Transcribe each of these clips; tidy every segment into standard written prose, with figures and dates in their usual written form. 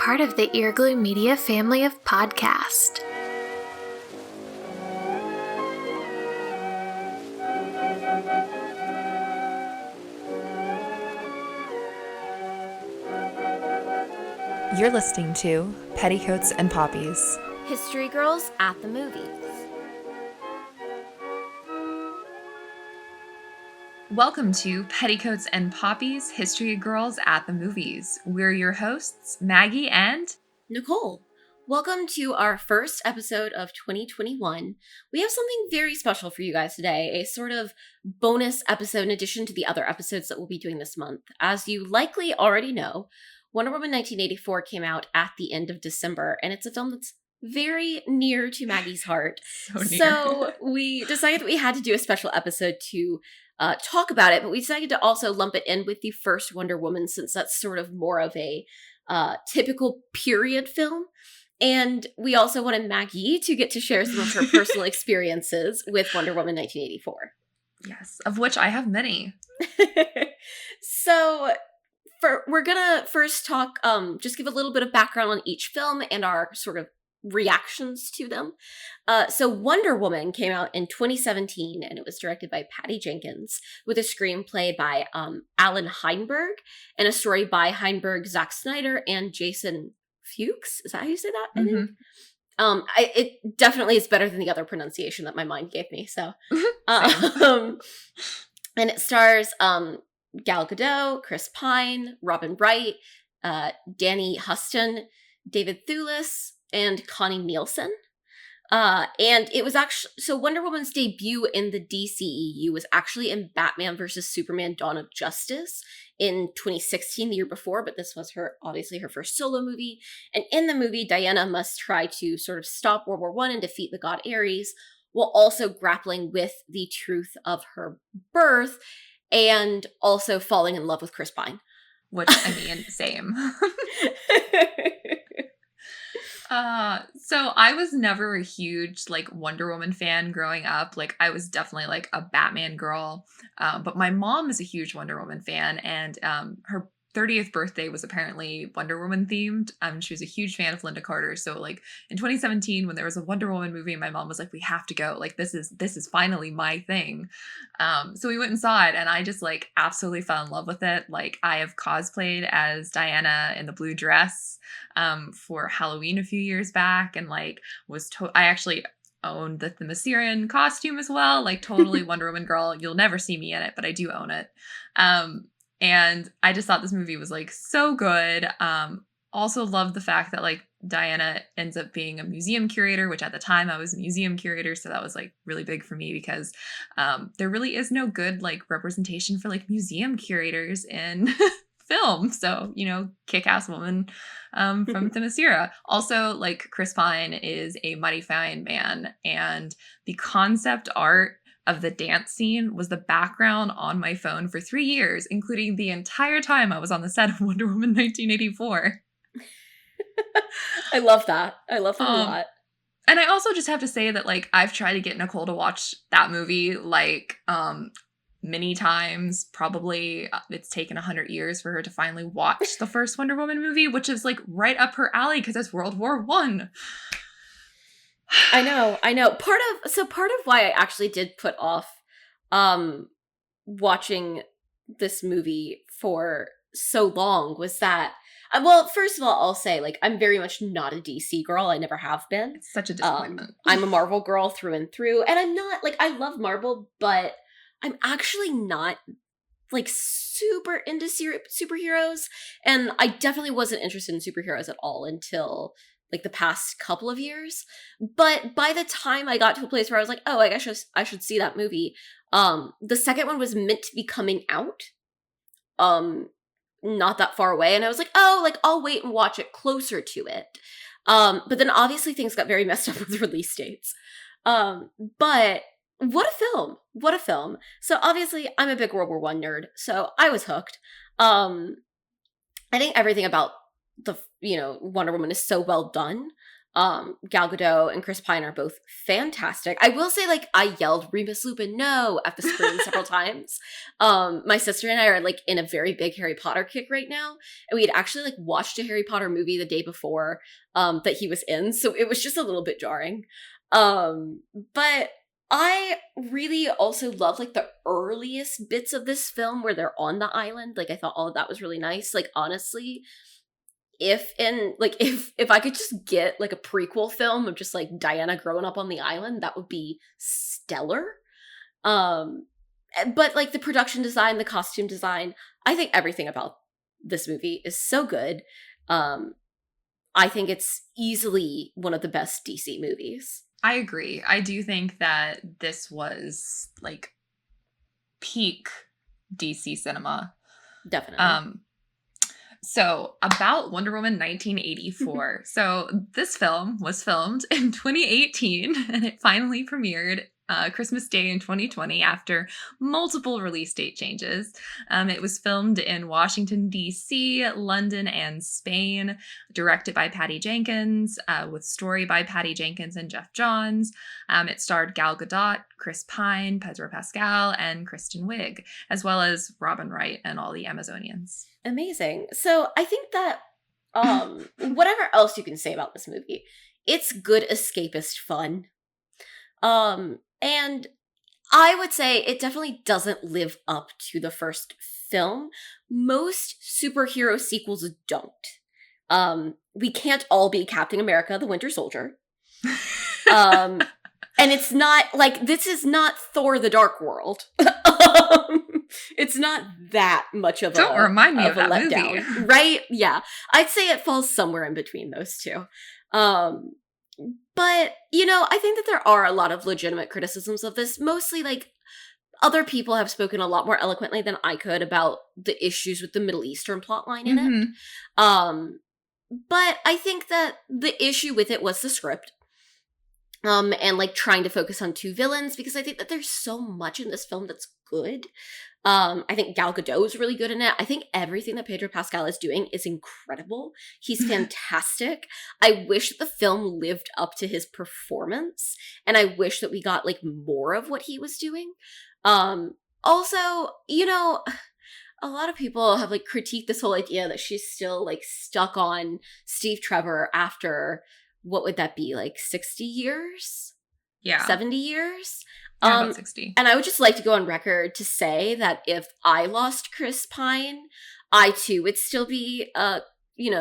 part of the Earglue Media family of podcasts. You're listening to Petticoats and Poppies. History Girls at the Movies. Welcome to Petticoats and Poppies, History Girls at the Movies. We're your hosts, Maggie and Nicole. Welcome to our first episode of 2021. We have something very special for you guys today, a sort of bonus episode in addition to the other episodes that we'll be doing this month. As you likely already know, Wonder Woman 1984 came out at the end of December, and it's a film that's very near to Maggie's heart. So we decided that we had to do a special episode to talk about it, but we decided to also lump it in with the first Wonder Woman, since that's sort of more of a typical period film. And we also wanted Maggie to get to share some of her personal experiences with Wonder Woman 1984. Yes, of which I have many. So we're gonna first talk, just give a little bit of background on each film and our sort of reactions to them. So Wonder Woman came out in 2017, and it was directed by Patty Jenkins with a screenplay by Alan Heinberg and a story by Heinberg, Zack Snyder, and Jason Fuchs. Is that how you say that? Mm-hmm. It definitely is better than the other pronunciation that my mind gave me. So, and it stars Gal Gadot, Chris Pine, Robin Wright, Danny Huston, David Thewlis, and Connie Nielsen. And it was actually, so Wonder Woman's debut in the DCEU was actually in Batman vs. Superman Dawn of Justice in 2016, the year before, but this was obviously her first solo movie. And in the movie, Diana must try to sort of stop World War I and defeat the god Ares, while also grappling with the truth of her birth and also falling in love with Chris Pine. Which, I mean, same. So I was never a huge, Wonder Woman fan growing up. I was definitely, a Batman girl. But my mom is a huge Wonder Woman fan, and her 30th birthday was apparently Wonder Woman themed. She was a huge fan of Linda Carter. So, in 2017, when there was a Wonder Woman movie, my mom was like, we have to go. This is finally my thing. So we went and saw it, and I just, absolutely fell in love with it. I have cosplayed as Diana in the blue dress for Halloween a few years back, and, I actually owned the Themysciran costume as well. Totally Wonder Woman girl. You'll never see me in it, but I do own it. And I just thought this movie was so good. Also loved the fact that Diana ends up being a museum curator, which at the time I was a museum curator. So that was really big for me because there really is no good representation for museum curators in film. So, kick-ass woman from Themyscira. Also, Chris Pine is a mighty fine man, and the concept art of the dance scene was the background on my phone for 3 years, including the entire time I was on the set of Wonder Woman 1984. I love that. I love that a lot. And I also just have to say that I've tried to get Nicole to watch that movie many times. Probably it's taken 100 years for her to finally watch the first Wonder Woman movie, which is right up her alley because it's World War I. I know. Part of why I actually did put off watching this movie for so long was that, well, first of all, I'll say, I'm very much not a DC girl. I never have been. It's such a disappointment. I'm a Marvel girl through and through, and I'm not, I love Marvel, but I'm actually not, super into superheroes, and I definitely wasn't interested in superheroes at all until the past couple of years. But by the time I got to a place where I was like, oh, I guess I should see that movie, the second one was meant to be coming out not that far away, and I was like, oh, I'll wait and watch it closer to it. But then obviously things got very messed up with release dates. But what a film. So obviously I'm a big World War I nerd, so I was hooked. I think everything about the Wonder Woman is so well done. Gal Gadot and Chris Pine are both fantastic. I will say, like, I yelled Remus Lupin no at the screen several times. My sister and I are like in a very big Harry Potter kick right now, and we had actually like watched a Harry Potter movie the day before that he was in, so it was just a little bit jarring. But I really also love like the earliest bits of this film where they're on the island. Like, I thought all of that was really nice. Like, honestly, if I could just get like a prequel film of just like Diana growing up on the island, that would be stellar. But like the production design, the costume design, I think everything about this movie is so good. I think it's easily one of the best DC movies. I agree. I do think that this was like peak DC cinema. Definitely. So about Wonder Woman 1984. So this film was filmed in 2018 and it finally premiered Christmas Day in 2020 after multiple release date changes. It was filmed in Washington, D.C., London, and Spain, directed by Patty Jenkins, with story by Patty Jenkins and Jeff Johns. It starred Gal Gadot, Chris Pine, Pedro Pascal, and Kristen Wiig, as well as Robin Wright and all the Amazonians. Amazing. So I think that whatever else you can say about this movie, it's good escapist fun. And I would say it definitely doesn't live up to the first film. Most superhero sequels don't. We can't all be Captain America, the Winter Soldier. And it's not, like, this is not Thor the Dark World. It's not that much of Don't remind me of that letdown. movie. Right? Yeah. I'd say it falls somewhere in between those two. But, you know, I think that there are a lot of legitimate criticisms of this. Mostly, like, other people have spoken a lot more eloquently than I could about the issues with the Middle Eastern plotline in it. But I think that the issue with it was the script. And, like, trying to focus on two villains, because I think that there's so much in this film that's good. I think Gal Gadot is really good in it. I think everything that Pedro Pascal is doing is incredible. He's fantastic. I wish that the film lived up to his performance, and I wish that we got like more of what he was doing. Also, you know, a lot of people have like critiqued this whole idea that she's still like stuck on Steve Trevor after, what would that be, like 60 years? Yeah. 70 years? Yeah, about 60. And I would just like to go on record to say that if I lost Chris Pine, I too would still be,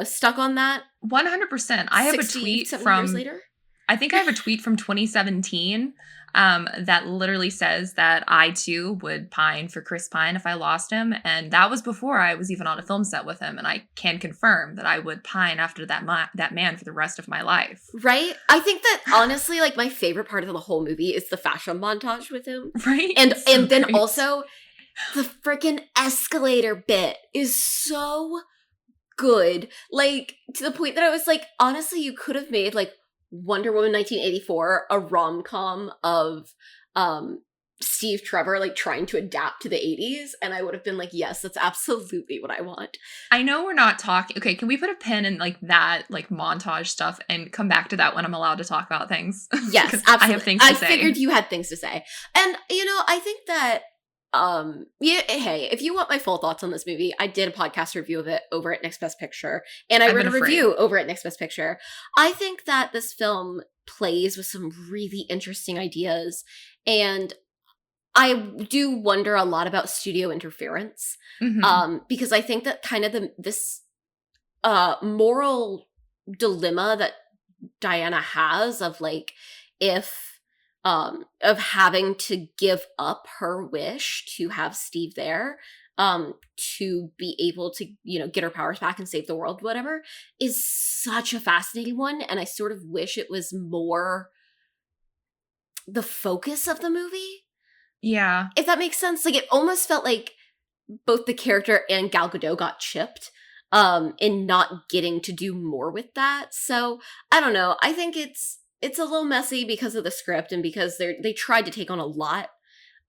stuck on that. 100%. I have a tweet from years later. I think I have a tweet from 2017 that literally says that I too would pine for Chris Pine if I lost him. And that was before I was even on a film set with him. And I can confirm that I would pine after that man for the rest of my life. Right? I think that honestly, like, my favorite part of the whole movie is the fashion montage with him. Right? And then great. Also, the freaking escalator bit is so good. Like, to the point that I was like, honestly, you could have made, like, Wonder Woman 1984, a rom-com of Steve Trevor like trying to adapt to the 80s, and I would have been like, yes, that's absolutely what I want. I know we're not talking. Okay, can we put a pin in like that like montage stuff and come back to that when I'm allowed to talk about things? Yes, absolutely. I have things to say. I figured you had things to say. And you know, I think that hey, if you want my full thoughts on this movie, I did a podcast review of it over at Next Best Picture, and I wrote a review over at Next Best Picture. I think that this film plays with some really interesting ideas, and I do wonder a lot about studio interference, because I think that kind of this moral dilemma that Diana has of like, if of having to give up her wish to have Steve there, to be able to, you know, get her powers back and save the world, whatever, is such a fascinating one. And I sort of wish it was more the focus of the movie. Yeah. If that makes sense. Like, it almost felt like both the character and Gal Gadot got chipped in not getting to do more with that. So, I don't know. I think it's a little messy because of the script and because they tried to take on a lot.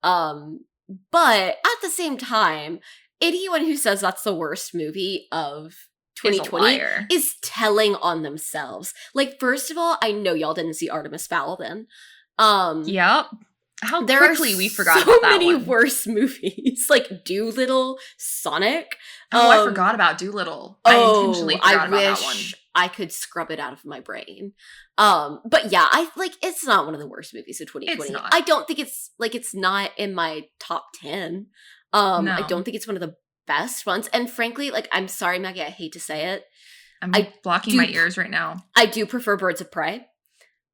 But at the same time, anyone who says that's the worst movie of 2020 is telling on themselves. Like, first of all, I know y'all didn't see Artemis Fowl then. Yep. How quickly we forgot about that so many one. worse movies, like Doolittle, Sonic. I forgot about Doolittle. I intentionally forgot about that one. I could scrub it out of my brain. But yeah, it's not one of the worst movies of 2020. It's not. I don't think it's not in my top 10. No. I don't think it's one of the best ones. And frankly, like, I'm sorry, Maggie, I hate to say it. I'm blocking my ears right now. I do prefer Birds of Prey.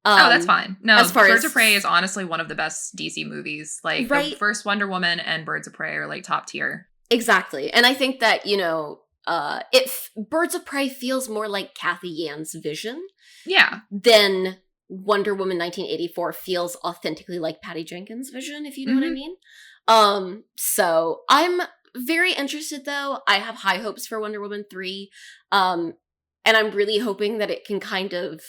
That's fine. No, Birds of Prey is honestly one of the best DC movies. Like, the first Wonder Woman and Birds of Prey are, like, top tier. Exactly. And I think that, if Birds of Prey feels more like Kathy Yan's vision. Yeah. Then Wonder Woman 1984 feels authentically like Patty Jenkins' vision, if you know what I mean. So I'm very interested, though. I have high hopes for Wonder Woman 3. And I'm really hoping that it can kind of,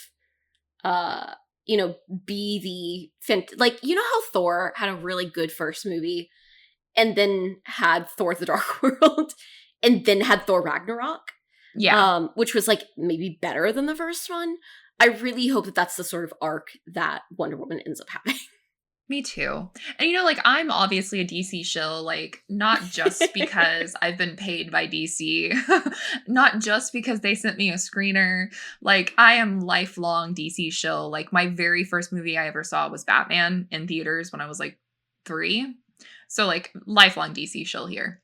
be like, how Thor had a really good first movie and then had Thor the Dark World and then had Thor Ragnarok? Yeah. Which was, like, maybe better than the first one. I really hope that that's the sort of arc that Wonder Woman ends up having. Me too. And, like, I'm obviously a DC shill, like, not just because I've been paid by DC, not just because they sent me a screener. Like, I am lifelong DC shill. Like, my very first movie I ever saw was Batman in theaters when I was, like, 3. So, like, lifelong DC shill here.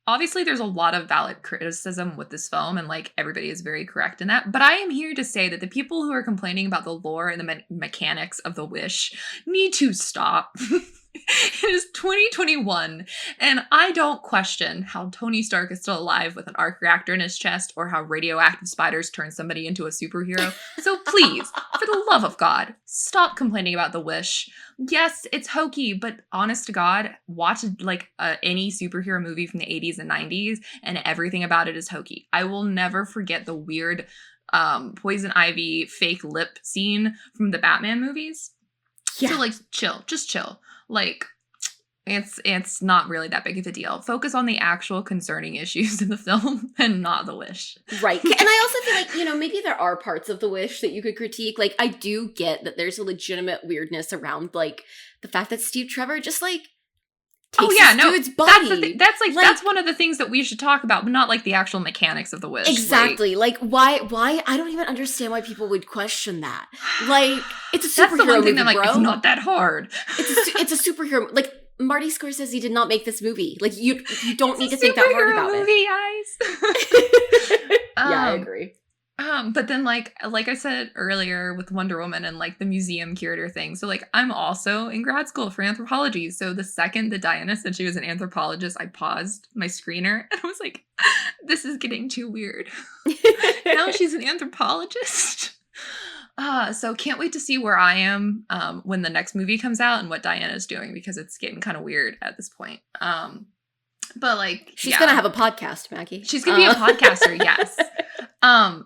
Obviously, there's a lot of valid criticism with this film, and, like, everybody is very correct in that. But I am here to say that the people who are complaining about the lore and the mechanics of The Wish need to stop. It is 2021, and I don't question how Tony Stark is still alive with an arc reactor in his chest, or how radioactive spiders turn somebody into a superhero. So please, for the love of God, stop complaining about The Wish. Yes, it's hokey, but honest to God, watch like any superhero movie from the 80s and 90s, and everything about it is hokey. I will never forget the weird Poison Ivy fake lip scene from the Batman movies. Yeah. So, like, just chill. Like, it's not really that big of a deal. Focus on the actual concerning issues in the film and not The Wish. Right. And I also feel like, maybe there are parts of The Wish that you could critique. Like, I do get that there's a legitimate weirdness around, like, the fact that Steve Trevor just, like, takes dude's body. That's one of the things that we should talk about, but not, like, the actual mechanics of The Wish. Exactly. Like, why, I don't even understand why people would question that. Like, it's a superhero That's the one thing movie, that, like, bro. It's not that hard. It's a superhero, like, Marty Scorsese did not make this movie. Like, you don't need to think that hard about it. Yeah, I agree. But then, like I said earlier with Wonder Woman and, like, the museum curator thing. So, like, I'm also in grad school for anthropology. So the second that Diana said she was an anthropologist, I paused my screener and I was like, this is getting too weird. Now she's an anthropologist. So can't wait to see where I am when the next movie comes out and what Diana's doing, because it's getting kind of weird at this point. But, like, she's gonna have a podcast, Maggie. She's gonna be a podcaster, yes.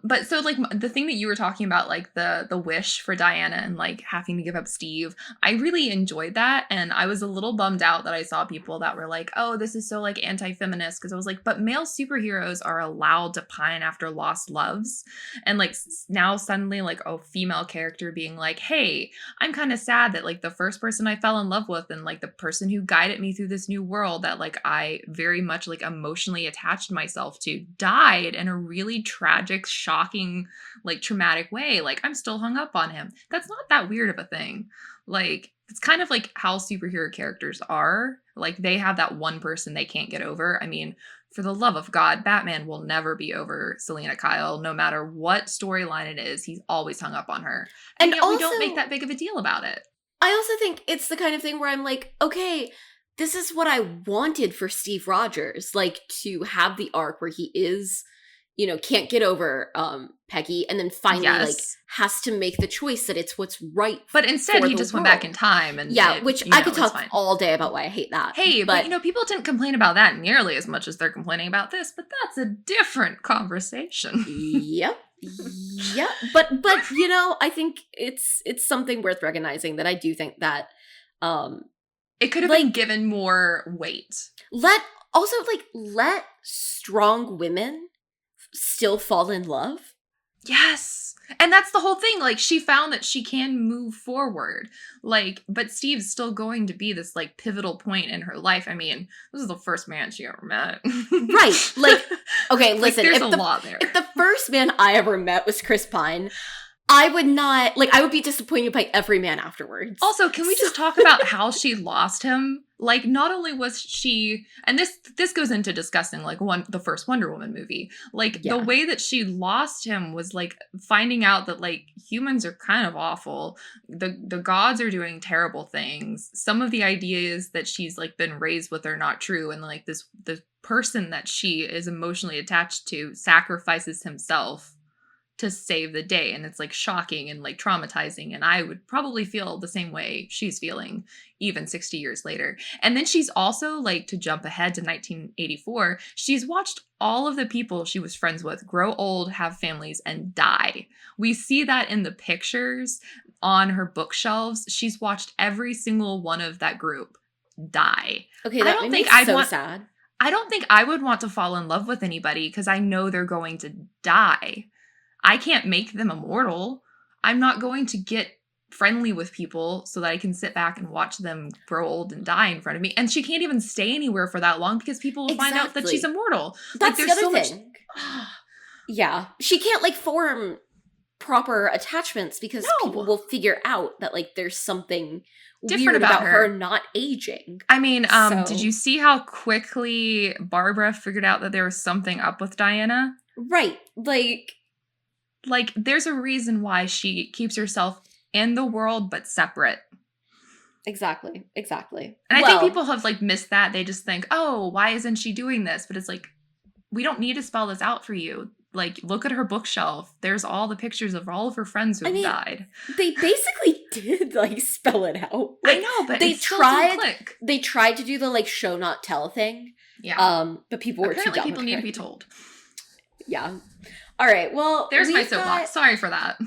But so, like, the thing that you were talking about, like, the wish for Diana and, like, having to give up Steve, I really enjoyed that. And I was a little bummed out that I saw people that were like, oh, this is so, like, anti-feminist. Because I was like, but male superheroes are allowed to pine after lost loves. And, like, now suddenly, like, a female character being like, hey, I'm kind of sad that, like, the first person I fell in love with and, like, the person who guided me through this new world that, like, I very much, like, emotionally attached myself to died in a really tragic, shocking, like, traumatic way. Like, I'm still hung up on him. That's not that weird of a thing. Like, it's kind of like how superhero characters are. Like, they have that one person they can't get over. I mean, for the love of God, Batman will never be over Selena Kyle, no matter what storyline it is. He's always hung up on her. And yet also, we don't make that big of a deal about it. I also think it's the kind of thing where I'm like, okay, this is what I wanted for Steve Rogers, like, to have the arc where he is, can't get over Peggy, and then finally, like, has to make the choice that it's what's right. But instead, he just went back in time, and which I could talk all day about why I hate that. Hey, but people didn't complain about that nearly as much as they're complaining about this. But that's a different conversation. Yep. But I think it's something worth recognizing that I do think that it could have been given more weight. Let strong women still fall in love. Yes. And that's the whole thing. Like, she found that she can move forward. Like, but Steve's still going to be this, like, pivotal point in her life. I mean, this is the first man she ever met. Right. Like, okay, listen. Like, there's a lot there. If the first man I ever met was Chris Pine, I would not, like, I would be disappointed by every man afterwards. Also, can we just talk about how she lost him? Like, not only was she, and this goes into discussing, like, the first Wonder Woman movie. Like, the way that she lost him was, like, finding out that, like, humans are kind of awful. The gods are doing terrible things. Some of the ideas that she's, like, been raised with are not true. And, like, the person that she is emotionally attached to sacrifices himself to save the day, and it's like shocking and like traumatizing, and I would probably feel the same way she's feeling even 60 years later. And then she's also, like, to jump ahead to 1984, she's watched all of the people she was friends with grow old, have families, and die. We see that in the pictures on her bookshelves. She's watched every single one of that group die. Okay, that made me so sad. I don't think I would want to fall in love with anybody because I know they're going to die. I can't make them immortal. I'm not going to get friendly with people so that I can sit back and watch them grow old and die in front of me. And she can't even stay anywhere for that long because people will find out that she's immortal. That's like, the other thing. Yeah. She can't, like, form proper attachments because people will figure out that, like, there's something different weird about her not aging. I mean, did you see how quickly Barbara figured out that there was something up with Diana? Right. Like, there's a reason why she keeps herself in the world, but separate. Exactly. And I think people have, like, missed that. They just think, oh, why isn't she doing this? But it's like, we don't need to spell this out for you. Like, look at her bookshelf. There's all the pictures of all of her friends who have died. They basically did, like, spell it out. Like, I know, but they tried. Click. They tried to do the, like, show not tell thing. Yeah. But people were too dumb. Apparently people need to be told. Yeah. All right, well, there's my soapbox. Sorry for that.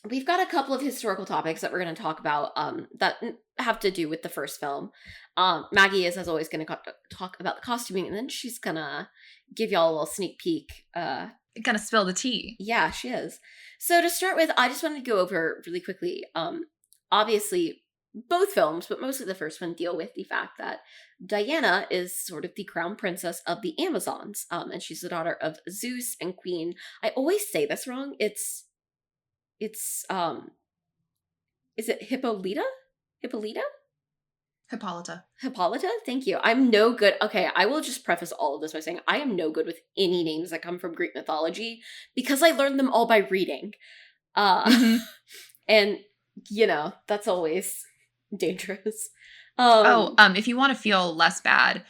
We've got a couple of historical topics that we're going to talk about that have to do with the first film. Maggie is, as always, going to talk about the costuming, and then she's going to give y'all a little sneak peek. Gonna spill the tea. Yeah, she is. So to start with, I just wanted to go over really quickly. Obviously, both films, but mostly the first one, deal with the fact that Diana is sort of the crown princess of the Amazons, and she's the daughter of Zeus and Queen. I always say this wrong. It's is it Hippolyta? Hippolyta? Thank you. I'm no good. Okay, I will just preface all of this by saying I am no good with any names that come from Greek mythology because I learned them all by reading. And, you know, that's always dangerous. If you want to feel less bad,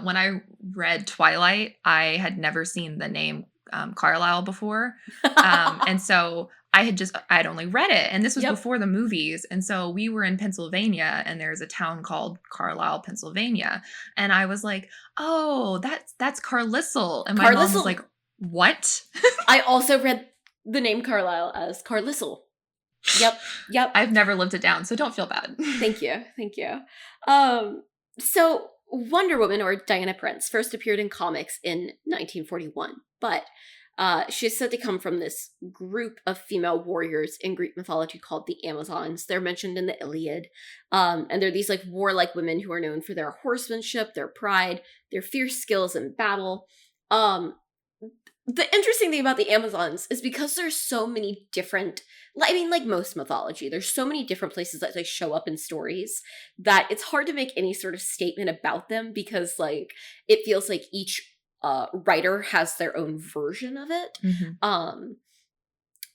when I read Twilight, I had never seen the name Carlisle before. And so I had only read it, and this was before the movies. And so we were in Pennsylvania, and there's a town called Carlisle, Pennsylvania. And I was like, oh, that's Carlisle. And my mom was like, what? I also read the name Carlisle as Carlisle. Yep. I've never lived it down, so don't feel bad. Thank you. So Wonder Woman, or Diana Prince, first appeared in comics in 1941, but she's said to come from this group of female warriors in Greek mythology called the Amazons. They're mentioned in the Iliad, and they're these, like, warlike women who are known for their horsemanship, their pride, their fierce skills in battle. The interesting thing about the Amazons is because there's so many different, I mean, like most mythology, there's so many different places that they show up in stories that it's hard to make any sort of statement about them because, like, it feels like each writer has their own version of it. Mm-hmm.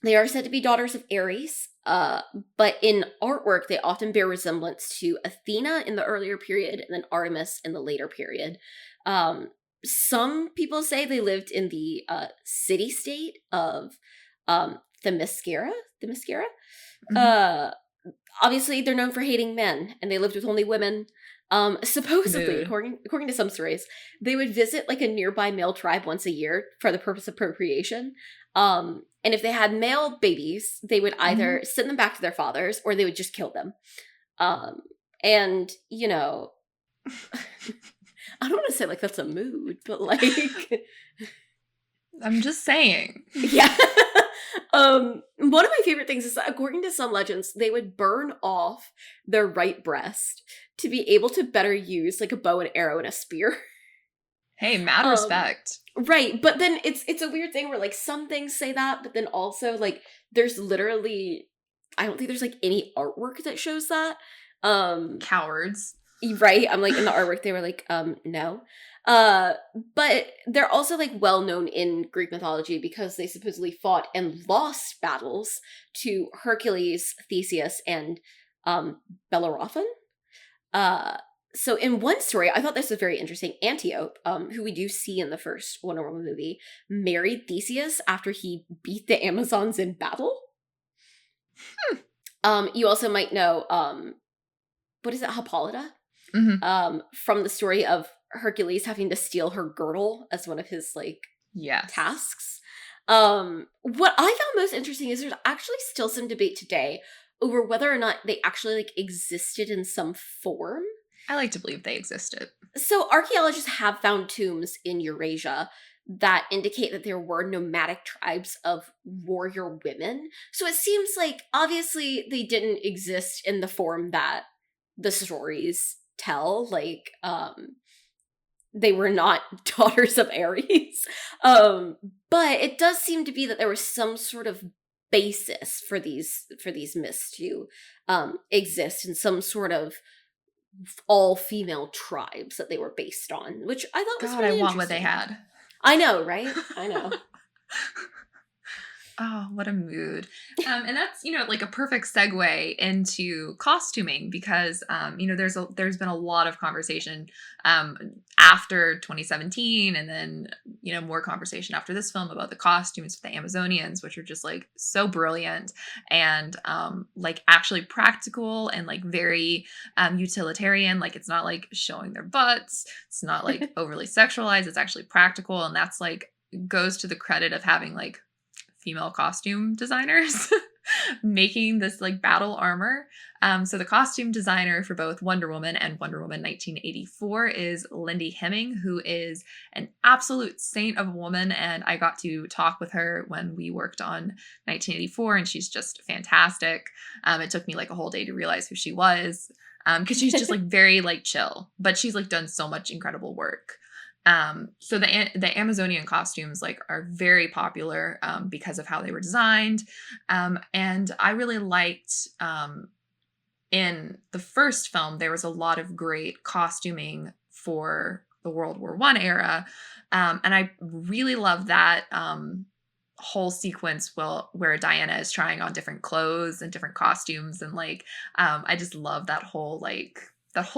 They are said to be daughters of Ares, but in artwork, they often bear resemblance to Athena in the earlier period and then Artemis in the later period. Some people say they lived in the city-state of Themyscira. Mm-hmm. Obviously, they're known for hating men, and they lived with only women. Supposedly, according to some stories, they would visit, like, a nearby male tribe once a year for the purpose of procreation. And if they had male babies, they would either send them back to their fathers or they would just kill them. And, you know... I don't want to say, like, that's a mood, but, like... I'm just saying. Yeah. One of my favorite things is that according to some legends, they would burn off their right breast to be able to better use like a bow and arrow and a spear. Hey, mad Um, respect. right, but then it's a weird thing where like some things say that, but then also like there's literally I don't think there's like any artwork that shows that. Cowards. Right, I'm like in the artwork they were like no. Uh but they're also like well known in Greek mythology because they supposedly fought and lost battles to Hercules, Theseus, and Bellerophon. Uh, so in one story, I thought this was very interesting. Antiope, who we do see in the first Wonder Woman movie, married Theseus after he beat the Amazons in battle. You also might know, what is it, Hippolyta? From the story of Hercules having to steal her girdle as one of his like Yes. tasks. What I found most interesting is there's actually still some debate today over whether or not they actually like existed in some form. I like to believe they existed. So archaeologists have found tombs in Eurasia that indicate that there were nomadic tribes of warrior women. So it seems like obviously they didn't exist in the form that the stories tell. Like they were not daughters of Ares. But it does seem to be that there was some sort of basis for these myths to exist in some sort of all female tribes that they were based on, which I thought was God, really I want what they interesting. had. I know, right? I know. Oh, what a mood. And that's, like a perfect segue into costuming because, there's been a lot of conversation after 2017 and then, more conversation after this film about the costumes for the Amazonians, which are just like so brilliant and like actually practical and like very utilitarian. Like it's not like showing their butts. It's not like overly sexualized. It's actually practical. And that's like goes to the credit of having like female costume designers making this like battle armor. So the costume designer for both Wonder Woman and Wonder Woman 1984 is Lindy Hemming, who is an absolute saint of a woman. And I got to talk with her when we worked on 1984 and she's just fantastic. It took me like a whole day to realize who she was because she's just like very like chill, but she's like done so much incredible work. So the Amazonian costumes like are very popular because of how they were designed. And I really liked in the first film, there was a lot of great costuming for the World War I era. And I really love that whole sequence where Diana is trying on different clothes and different costumes. And like, I just love that whole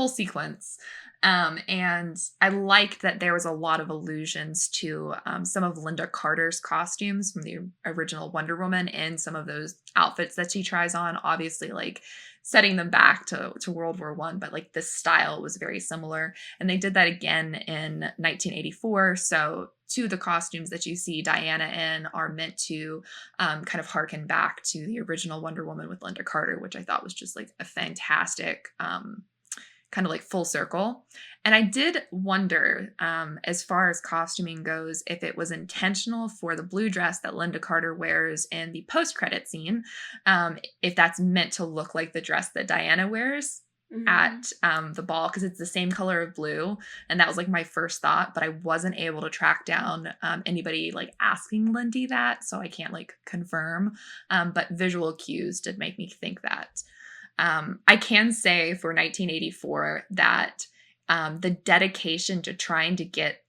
sequence. And I liked that there was a lot of allusions to some of Linda Carter's costumes from the original Wonder Woman and some of those outfits that she tries on, obviously like setting them back to World War I, but like the style was very similar. And they did that again in 1984. So two of the costumes that you see Diana in are meant to kind of harken back to the original Wonder Woman with Linda Carter, which I thought was just like a fantastic kind of like full circle. And I did wonder, as far as costuming goes, if it was intentional for the blue dress that Linda Carter wears in the post-credit scene, if that's meant to look like the dress that Diana wears at the ball, because it's the same color of blue. And that was like my first thought, but I wasn't able to track down anybody like asking Lindy that, so I can't like confirm. But visual cues did make me think that. I can say for 1984 that the dedication to trying to get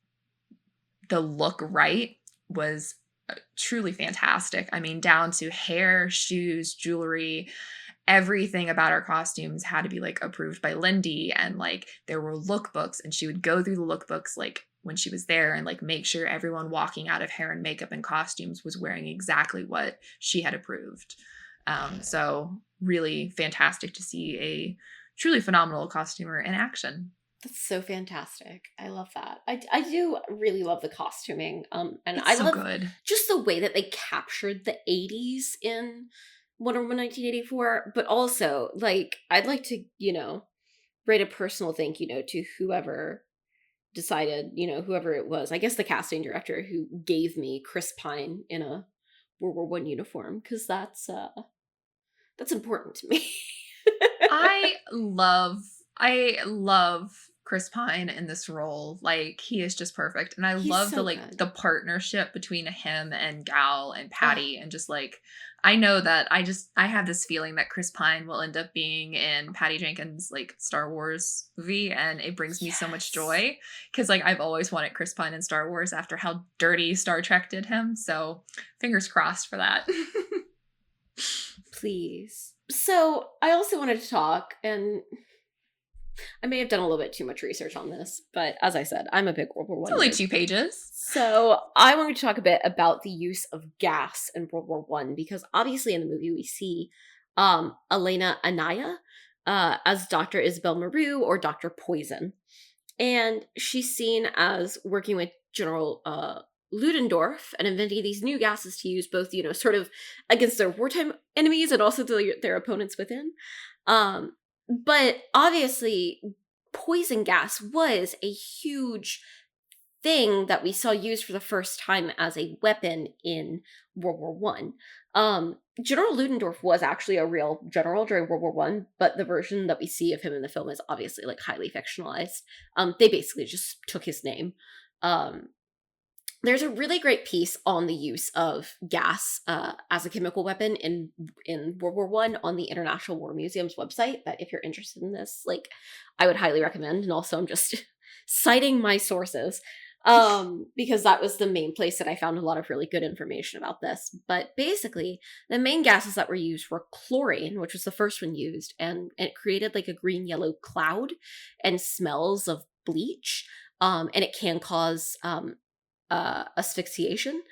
the look right was truly fantastic. I mean, down to hair, shoes, jewelry, everything about our costumes had to be like approved by Lindy. And like there were lookbooks and she would go through the lookbooks like when she was there and like make sure everyone walking out of hair and makeup and costumes was wearing exactly what she had approved. So really fantastic to see a truly phenomenal costumer in action. That's so fantastic. I love that. I do really love the costuming. And It's I so love good. just the way that they captured the 80s in Wonder Woman 1984, but also like I'd like to, write a personal thank you note to whoever decided, whoever it was, I guess the casting director who gave me Chris Pine in a World War One uniform, because that's important to me. I love Chris Pine in this role. Like, he is just perfect. And I He's love so the good. the partnership between him and Gal and Patty. And just I know that I have this feeling that Chris Pine will end up being in Patty Jenkins' Star Wars movie, and it brings me so much Yes. joy, because I've always wanted Chris Pine in Star Wars after how dirty Star Trek did him. So fingers crossed for that. Please. So I also wanted to talk, and I may have done a little bit too much research on this, but as I said, I'm a big World War It's One only nerd. 2 pages. So I wanted to talk a bit about the use of gas in World War One, because obviously in the movie we see Elena Anaya as Dr. Isabel Maru, or Dr. Poison. And she's seen as working with General Ludendorff and inventing these new gases to use, both, sort of against their wartime enemies and also their opponents within. But obviously, poison gas was a huge thing that we saw used for the first time as a weapon in World War One. General Ludendorff was actually a real general during World War One, but the version that we see of him in the film is obviously highly fictionalized. They basically just took his name. There's a really great piece on the use of gas as a chemical weapon in World War One on the International War Museum's website. That if you're interested in this, I would highly recommend. And also, I'm just citing my sources because that was the main place that I found a lot of really good information about this. But basically, the main gases that were used were chlorine, which was the first one used, and it created a green-yellow cloud and smells of bleach, and it can cause asphyxiation.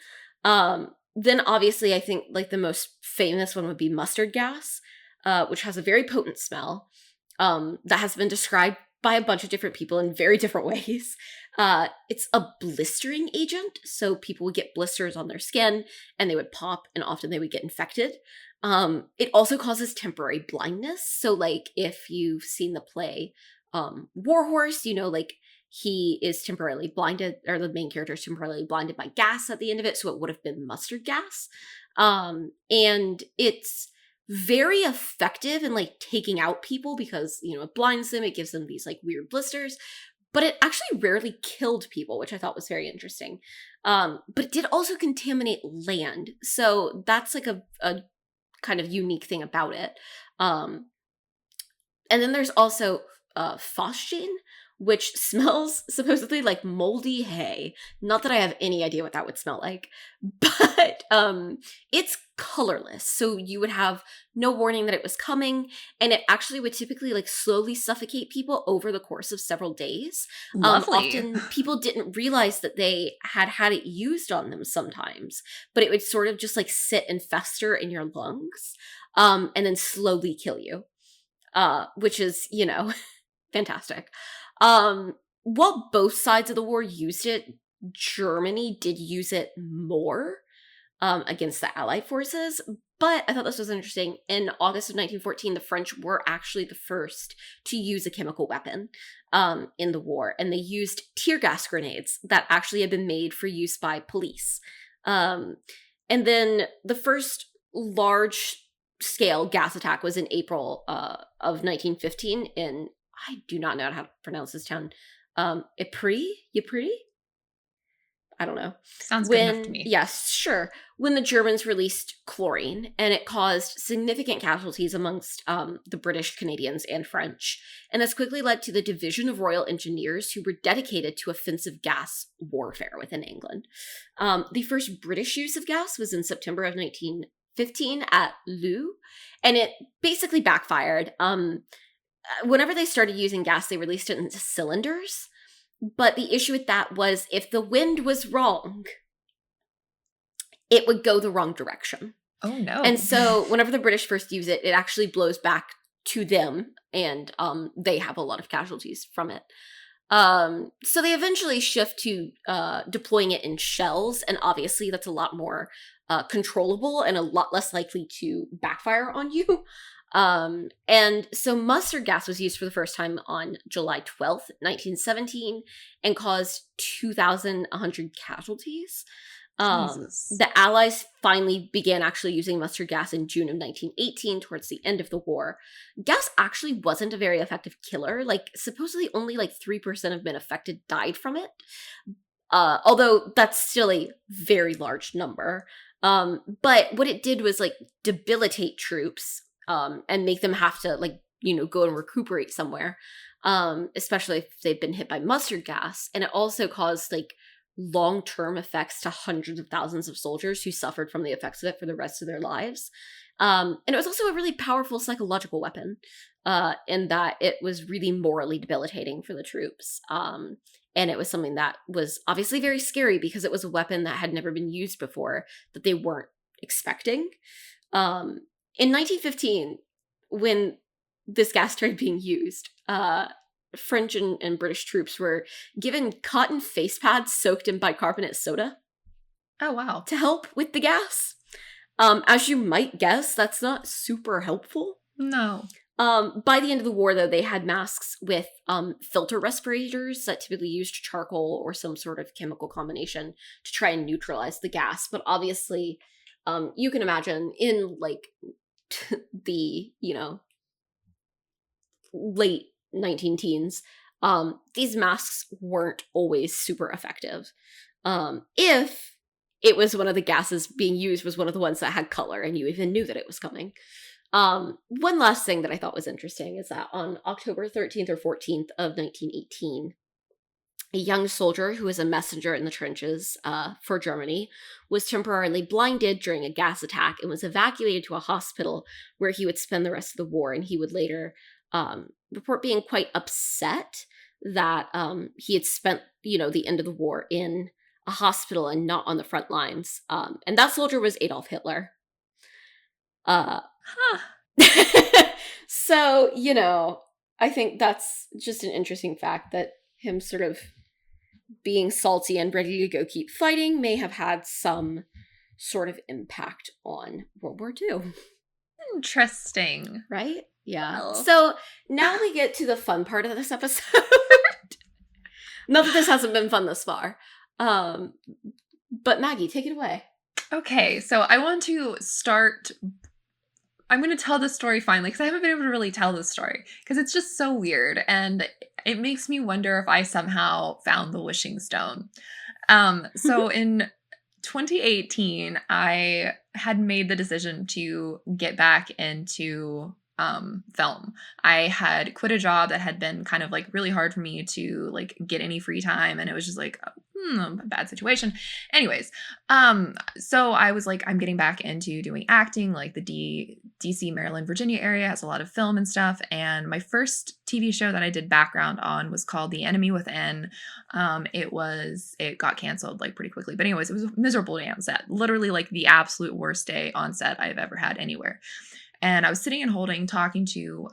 Then obviously I think the most famous one would be mustard gas, which has a very potent smell that has been described by a bunch of different people in very different ways. It's a blistering agent, so people would get blisters on their skin and they would pop, and often they would get infected. It also causes temporary blindness, so if you've seen the play Warhorse, he is temporarily blinded, or the main character is temporarily blinded by gas at the end of it, so it would have been mustard gas. And it's very effective in taking out people because, it blinds them, it gives them these weird blisters, but it actually rarely killed people, which I thought was very interesting. But it did also contaminate land, so that's a kind of unique thing about it. And then there's also phosgene, which smells supposedly like moldy hay. Not that I have any idea what that would smell like, but it's colorless, so you would have no warning that it was coming, and it actually would typically slowly suffocate people over the course of several days. Lovely. Often people didn't realize that they had it used on them sometimes, but it would sort of just sit and fester in your lungs, and then slowly kill you, which is, fantastic. While both sides of the war used it, Germany did use it more against the Allied forces. But I thought this was interesting. In August of 1914, the French were actually the first to use a chemical weapon in the war. And they used tear gas grenades that actually had been made for use by police. And then the first large-scale gas attack was in April of 1915 in, I do not know how to pronounce this town. Ypres? I don't know. Sounds good enough to me. Yes, sure. When the Germans released chlorine, and it caused significant casualties amongst the British, Canadians, and French. And this quickly led to the Division of Royal Engineers, who were dedicated to offensive gas warfare within England. The first British use of gas was in September of 1915 at Loo, and it basically backfired. Whenever they started using gas, they released it into cylinders. But the issue with that was if the wind was wrong, it would go the wrong direction. Oh, no. And so whenever the British first use it, it actually blows back to them, and they have a lot of casualties from it. So they eventually shift to deploying it in shells, and obviously that's a lot more controllable and a lot less likely to backfire on you. And so mustard gas was used for the first time on July 12th, 1917, and caused 2,100 casualties. Jesus. The Allies finally began actually using mustard gas in June of 1918, towards the end of the war. Gas actually wasn't a very effective killer. Like, supposedly only like 3% of men affected died from it. Although that's still a very large number. But what it did was like debilitate troops, and make them have to like, go and recuperate somewhere. Especially if they've been hit by mustard gas. And it also caused like long-term effects to hundreds of thousands of soldiers who suffered from the effects of it for the rest of their lives. And it was also a really powerful psychological weapon, in that it was really morally debilitating for the troops. And it was something that was obviously very scary because it was a weapon that had never been used before, that they weren't expecting. In 1915, when this gas started being used, French and British troops were given cotton face pads soaked in bicarbonate soda Oh, wow. to help with the gas. As you might guess, that's not super helpful. No. By the end of the war, though, they had masks with filter respirators that typically used charcoal or some sort of chemical combination to try and neutralize the gas. But obviously, you can imagine in like the, late 19 teens, these masks weren't always super effective. If it was one of the gases being used was one of the ones that had color and you even knew that it was coming. One last thing that I thought was interesting is that on October 13th or 14th of 1918, a young soldier who was a messenger in the trenches for Germany was temporarily blinded during a gas attack and was evacuated to a hospital where he would spend the rest of the war. And he would later report being quite upset that he had spent, the end of the war in a hospital and not on the front lines. And that soldier was Adolf Hitler. So, I think that's just an interesting fact that him sort of being salty and ready to go keep fighting may have had some sort of impact on World War II. Interesting. Right? Yeah. Well. So now we get to the fun part of this episode. Not that this hasn't been fun thus far. But Maggie, take it away. Okay, so I want to start. I'm going to tell this story finally because I haven't been able to really tell this story because it's just so weird and it makes me wonder if I somehow found the wishing stone. So in 2018, I had made the decision to get back into film. I had quit a job that had been kind of like really hard for me to like get any free time, and it was just like a bad situation. Anyways, so I was like, I'm getting back into doing acting. Like the DC, Maryland, Virginia area has a lot of film and stuff. And my first TV show that I did background on was called The Enemy Within. It got canceled like pretty quickly. But anyways, it was a miserable day on set. Literally like the absolute worst day on set I've ever had anywhere. And I was sitting and talking to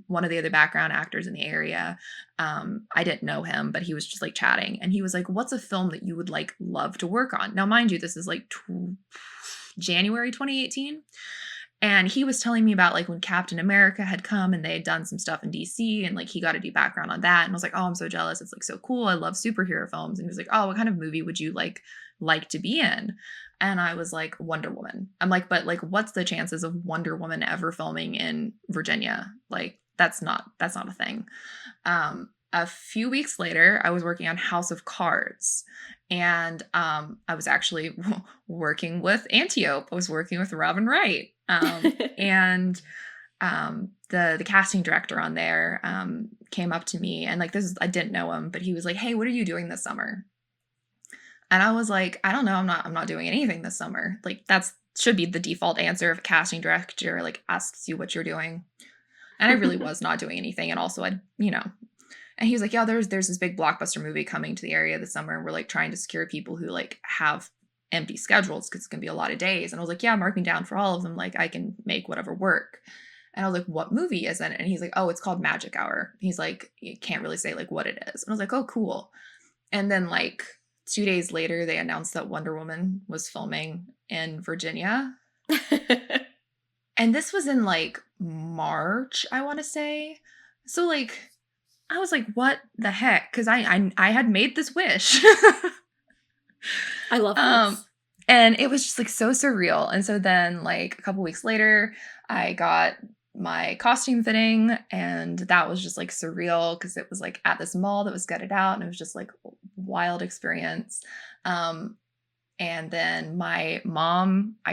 one of the other background actors in the area. I didn't know him, but he was just like chatting. And he was like, what's a film that you would like love to work on? Now, mind you, this is like January 2018. And he was telling me about like when Captain America had come and they had done some stuff in DC and like he got to do background on that. And I was like, oh, I'm so jealous. It's like so cool. I love superhero films. And he was like, oh, what kind of movie would you like to be in? And I was like, Wonder Woman. I'm like, but like, what's the chances of Wonder Woman ever filming in Virginia? Like, that's not a thing. A few weeks later, I was working on House of Cards, and I was actually working with Antiope. I was working with Robin Wright, and the casting director on there came up to me, and like I didn't know him, but he was like, "Hey, what are you doing this summer?" And I was like, I don't know. I'm not doing anything this summer. Like should be the default answer if a casting director like asks you what you're doing. And I really was not doing anything. And also and he was like, yeah, there's this big blockbuster movie coming to the area this summer. And we're like trying to secure people who like have empty schedules because it's going to be a lot of days. And I was like, yeah, mark me down for all of them. Like I can make whatever work. And I was like, what movie is it? And he's like, oh, it's called Magic Hour. He's like, you can't really say like what it is. And I was like, oh, cool. And then like 2 days later, they announced that Wonder Woman was filming in Virginia. And this was in like March, I want to say. So like, I was like, what the heck? Because I had made this wish. I love this. And it was just like so surreal. And so then like a couple weeks later, I got my costume fitting, and that was just like surreal because it was like at this mall that was gutted out, and it was just like a wild experience. And then I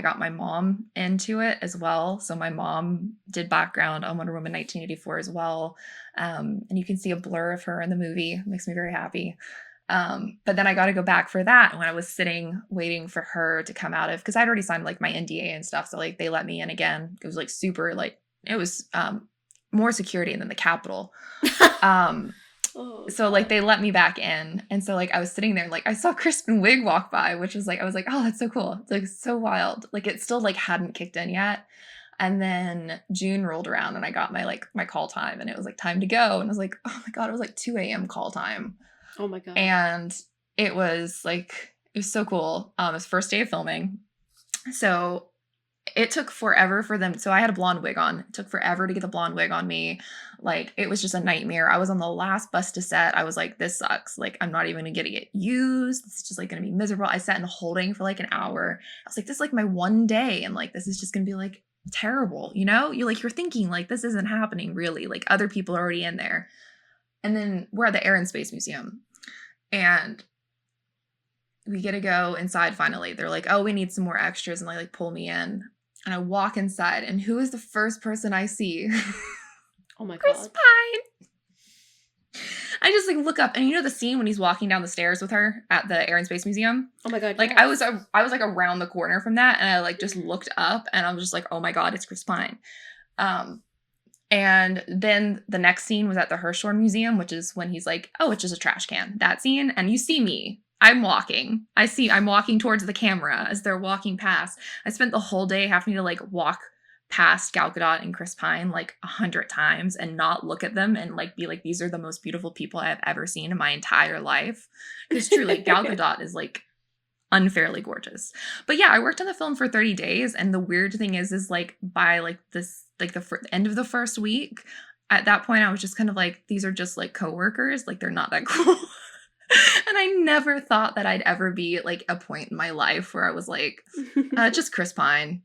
got my mom into it as well. So my mom did background on Wonder Woman 1984 as well. And you can see a blur of her in the movie. It makes me very happy. But then I got to go back for that when I was sitting waiting for her to come out of, because I'd already signed like my NDA and stuff. So like they let me in again. It was like super, like it was more security than the Capitol. So like they let me back in, and so like I was sitting there and like I saw Kristen Wiig walk by, which was like I was like, oh, that's so cool. It's like so wild. Like it still like hadn't kicked in yet. And then June rolled around and I got my call time, and it was like time to go, and I was like, oh my god, it was like 2 a.m. call time. Oh my god. And it was so cool. It was first day of filming. So it took forever for them. So I had a blonde wig on. It took forever to get the blonde wig on me. Like, it was just a nightmare. I was on the last bus to set. I was like, this sucks. Like, I'm not even going to get used. This is just like going to be miserable. I sat in holding for like an hour. I was like, this is like my one day. And like, this is just going to be like terrible. You know, you're thinking like, this isn't happening really. Like other people are already in there. And then we're at the Air and Space Museum, and we get to go inside finally. They're like, oh, we need some more extras. And they like pull me in. And I walk inside, and who is the first person I see? Oh my god. Chris Pine. I just like look up, and you know the scene when he's walking down the stairs with her at the Air and Space Museum? Oh my god. Like yes. I was like around the corner from that, and I like just looked up, and I was just like, oh my god, it's Chris Pine. And then the next scene was at the Hirshhorn Museum, which is when he's like, oh, it's just a trash can. That scene, and you see me. I'm walking towards the camera as they're walking past. I spent the whole day having to like walk past Gal Gadot and Chris Pine like 100 times and not look at them and like be like, these are the most beautiful people I've ever seen in my entire life. Because truly, Gal Gadot is like unfairly gorgeous. But yeah, I worked on the film for 30 days, and the weird thing is like by like this like the end of the first week, at that point I was just kind of like, these are just like coworkers, like they're not that cool. And I never thought that I'd ever be at like a point in my life where I was like, just Chris Pine.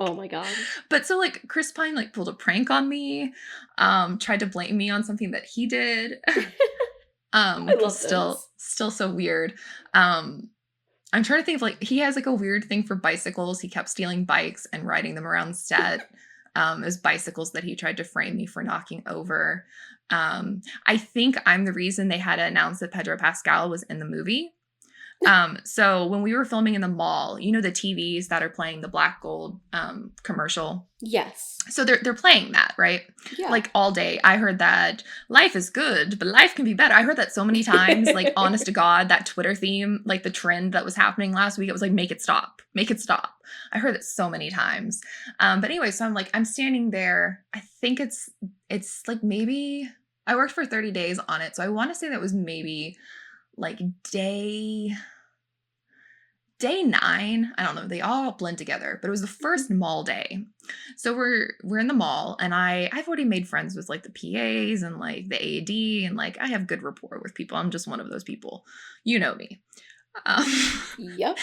Oh my god. But so like Chris Pine like pulled a prank on me, tried to blame me on something that he did. I love still so weird. I'm trying to think of like, he has like a weird thing for bicycles. He kept stealing bikes and riding them around set. As bicycles that he tried to frame me for knocking over. I think I'm the reason they had to announce that Pedro Pascal was in the movie. So when we were filming in the mall, you know, the TVs that are playing the black gold commercial. Yes. So they're playing that, right? Yeah. Like all day. I heard that life is good, but life can be better. I heard that so many times, like honest to God, that Twitter theme, like the trend that was happening last week, it was like, make it stop. Make it stop. I heard it so many times. But anyway, so I'm standing there. I think it's like maybe I worked for 30 days on it. So I want to say that was maybe like day 9. I don't know. They all blend together, but it was the first mall day. So we're in the mall, and I've already made friends with like the PAs and like the AD, and like I have good rapport with people. I'm just one of those people. You know me. Yep.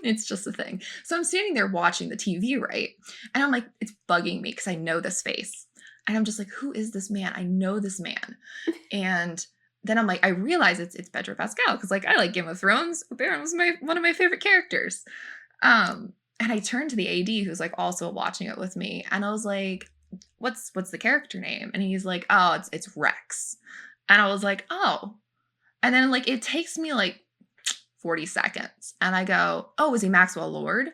It's just a thing. So I'm standing there watching the TV, right? And I'm like, it's bugging me because I know this face. And I'm just like, who is this man? I know this man. And then I'm like, I realize it's Pedro Pascal, because like I like Game of Thrones. Baron was one of my favorite characters. And I turned to the AD, who's like also watching it with me, and I was like, what's the character name? And he's like, oh, it's Rex. And I was like, oh. And then like it takes me like 40 seconds, and I go, oh, is he Maxwell Lord?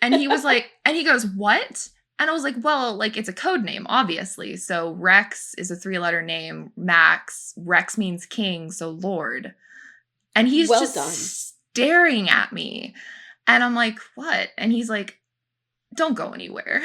And he was like, and he goes, what? And I was like, well, like, it's a code name, obviously. So Rex is a 3-letter name. Rex means king, so Lord. And he's well just done. staring at me. And I'm like, what? And he's like, don't go anywhere.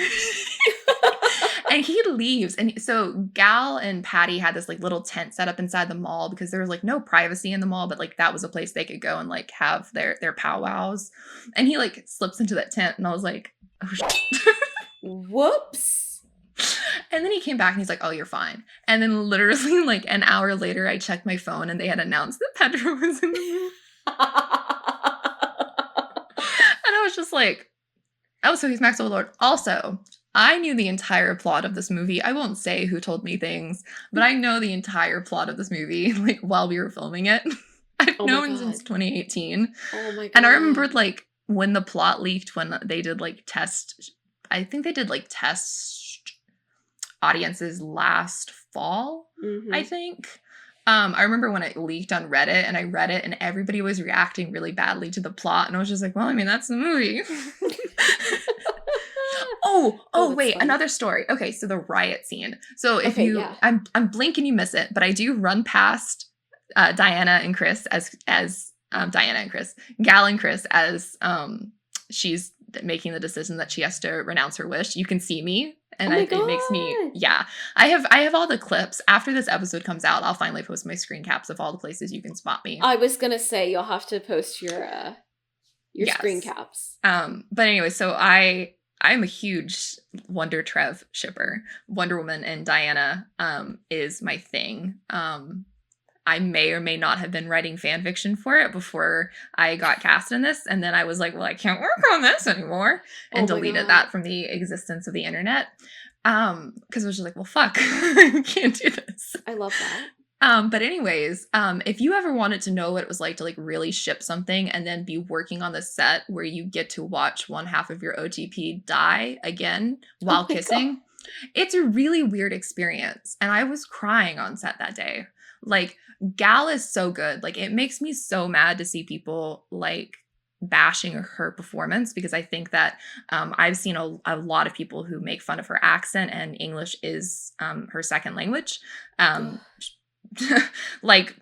And he leaves. And so Gal and Patty had this like little tent set up inside the mall because there was like no privacy in the mall, but like that was a place they could go and like have their powwows. And he like slips into that tent, and I was like, oh, shit. Whoops. And then he came back and he's like, oh, you're fine. And then literally like an hour later, I checked my phone and they had announced that Pedro was in the movie. And I was just like, oh, so he's Max Overlord. Also, I knew the entire plot of this movie. I won't say who told me things, but I know the entire plot of this movie, like, while we were filming it. I've known since 2018. Oh my god. And I remembered, like, when the plot leaked, when they did, like, I think they did, like, test audiences last fall, I think. I remember when it leaked on Reddit, and I read it, and everybody was reacting really badly to the plot, and I was just like, well, I mean, that's the movie. Wait, funny. Another story. Okay, so the riot scene. So if I'm blinking, you miss it, but I do run past Diana and Chris as Diana and Chris, Gal and Chris as she's making the decision that she has to renounce her wish. You can see me, and it makes me, yeah. I have all the clips. After this episode comes out, I'll finally post my screen caps of all the places you can spot me. I was gonna say you'll have to post your screen caps. But anyway, so I'm a huge Wonder Trev shipper. Wonder Woman and Diana is my thing. I may or may not have been writing fan fiction for it before I got cast in this. And then I was like, well, I can't work on this anymore. And deleted that from the existence of the internet. Because I was just like, well, fuck, I can't do this. I love that. But anyways, if you ever wanted to know what it was like to like really ship something and then be working on the set where you get to watch one half of your OTP die again while kissing, it's a really weird experience. And I was crying on set that day. Like, Gal is so good. Like, it makes me so mad to see people like bashing her performance, because I think that I've seen a lot of people who make fun of her accent, and English is her second language. Like,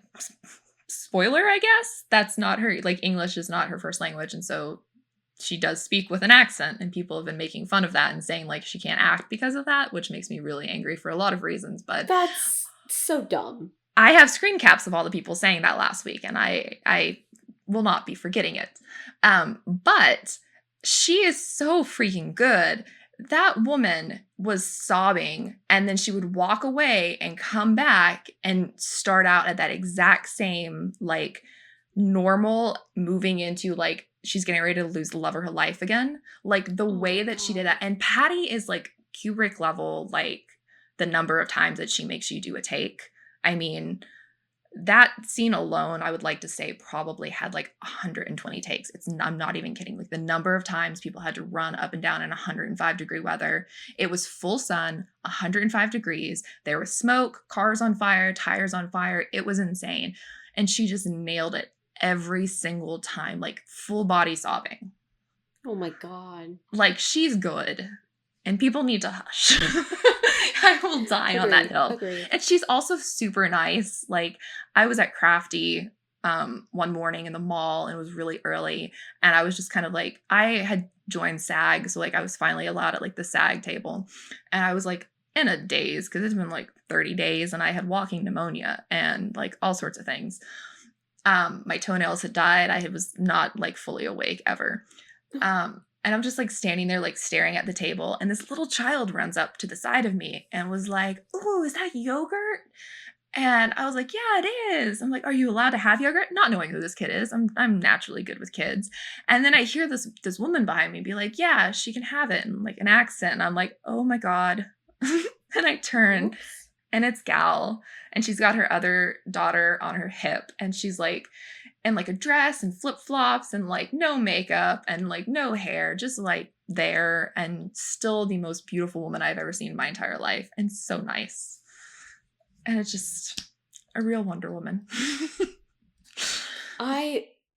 spoiler, I guess, that's not her, like, English is not her first language, and so she does speak with an accent, and people have been making fun of that and saying like she can't act because of that, which makes me really angry for a lot of reasons. But that's so dumb. I have screen caps of all the people saying that last week, and I will not be forgetting it. But she is so freaking good. That woman was sobbing, and then she would walk away and come back and start out at that exact same, like, normal, moving into, like, she's getting ready to lose the love of her life again. Like, the way that she did that. And Patty is, like, Kubrick level, like, the number of times that she makes you do a take. I mean, that scene alone, I would like to say, probably had like 120 takes. I'm not even kidding. Like, the number of times people had to run up and down in 105-degree weather. It was full sun, 105 degrees. There was smoke, cars on fire, tires on fire. It was insane. And she just nailed it every single time, like full body sobbing. Oh my God. Like, she's good. And people need to hush. I will die on that hill. Agreed. And she's also super nice. Like, I was at Crafty one morning in the mall, and it was really early. And I was just kind of like, I had joined SAG. So like, I was finally allowed at like the SAG table. And I was like in a daze, because it's been like 30 days and I had walking pneumonia and like all sorts of things. My toenails had died. I was not like fully awake ever. And I'm just like standing there, like staring at the table. And this little child runs up to the side of me and was like, "Ooh, is that yogurt?" And I was like, "Yeah, it is." I'm like, "Are you allowed to have yogurt?" Not knowing who this kid is. I'm naturally good with kids. And then I hear this woman behind me be like, "Yeah, she can have it," in like an accent. And I'm like, "Oh my God." And I turn, and it's Gal. And she's got her other daughter on her hip. And she's like, in like a dress and flip-flops and like no makeup and like no hair, just like there, and still the most beautiful woman I've ever seen in my entire life, and so nice. And it's just a real Wonder Woman.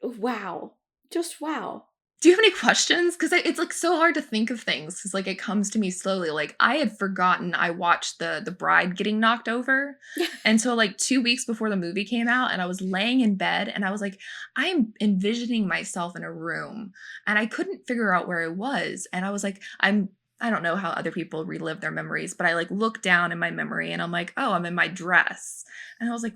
Wow. Just wow. Do you have any questions? Because it's like so hard to think of things, because like it comes to me slowly. Like, I had forgotten I watched the bride getting knocked over until like 2 weeks before the movie came out, and I was laying in bed and I was like, I'm envisioning myself in a room, and I couldn't figure out where I was. And I was like, I don't know how other people relive their memories, but I like looked down in my memory and I'm like, oh, I'm in my dress. And I was like,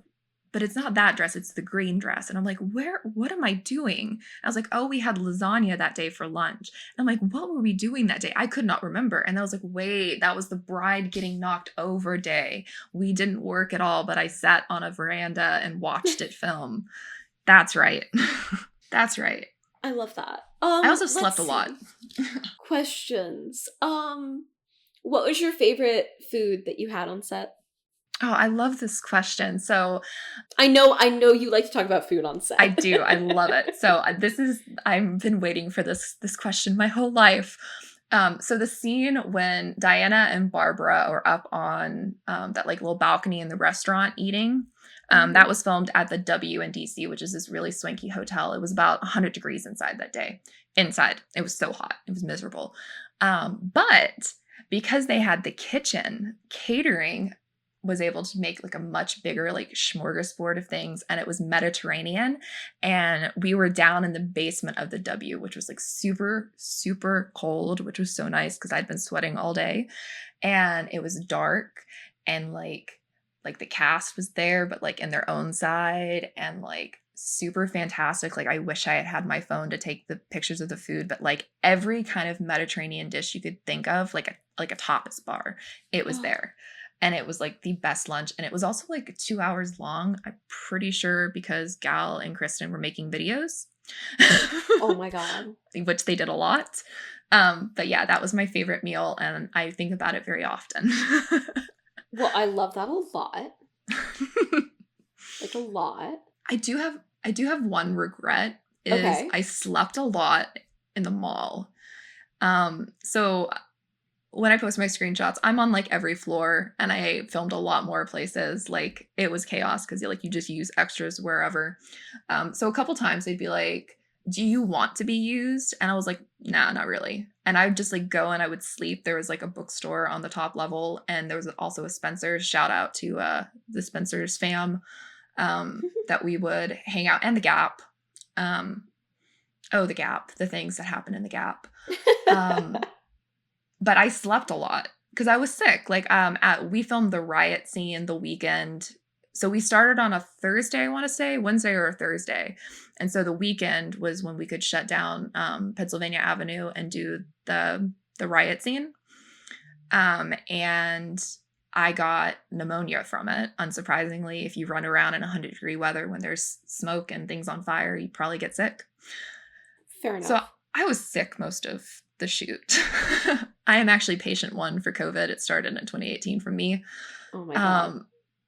but it's not that dress, it's the green dress. And I'm like, what am I doing? I was like, oh, we had lasagna that day for lunch. And I'm like, what were we doing that day? I could not remember. And I was like, wait, that was the bride getting knocked over day. We didn't work at all, but I sat on a veranda and watched it film. That's right. That's right. I love that. I also slept a lot. Questions. What was your favorite food that you had on set? Oh, I love this question. So I know you like to talk about food on set. I do. I love it. So I've been waiting for this question my whole life. So the scene when Diana and Barbara are up on that like little balcony in the restaurant eating, that was filmed at the W in DC, which is this really swanky hotel. It was about 100 degrees inside that day. Inside, it was so hot. It was miserable. But because they had the kitchen, catering was able to make like a much bigger like smorgasbord of things, and it was Mediterranean, and we were down in the basement of the W, which was like super, super cold, which was so nice because I'd been sweating all day, and it was dark, and like the cast was there, but like in their own side, and like super fantastic. Like I wish I had had my phone to take the pictures of the food, but like every kind of Mediterranean dish you could think of, like a tapas bar, it was there. And it was like the best lunch. And it was also like 2 hours long. I'm pretty sure because Gal and Kristen were making videos. Oh my God. Which they did a lot. But yeah, that was my favorite meal. And I think about it very often. Well, I love that a lot. Like a lot. I do have one regret is I slept a lot in the mall. So when I post my screenshots, I'm on like every floor, and I filmed a lot more places. Like it was chaos because you just use extras wherever. So a couple times they'd be like, do you want to be used? And I was like, nah, not really. And I would just like go and I would sleep. There was like a bookstore on the top level, and there was also a Spencer's. Shout out to the Spencer's fam that we would hang out, and the Gap. The Gap, the things that happen in the Gap. But I slept a lot because I was sick. Like we filmed the riot scene the weekend. So we started on a Thursday, I want to say, Wednesday or a Thursday. And so the weekend was when we could shut down Pennsylvania Avenue and do the riot scene. And I got pneumonia from it. Unsurprisingly, if you run around in 100-degree weather when there's smoke and things on fire, you probably get sick. Fair enough. So I was sick most of the shoot. I am actually patient 1 for COVID. It started in 2018 for me. Oh my God.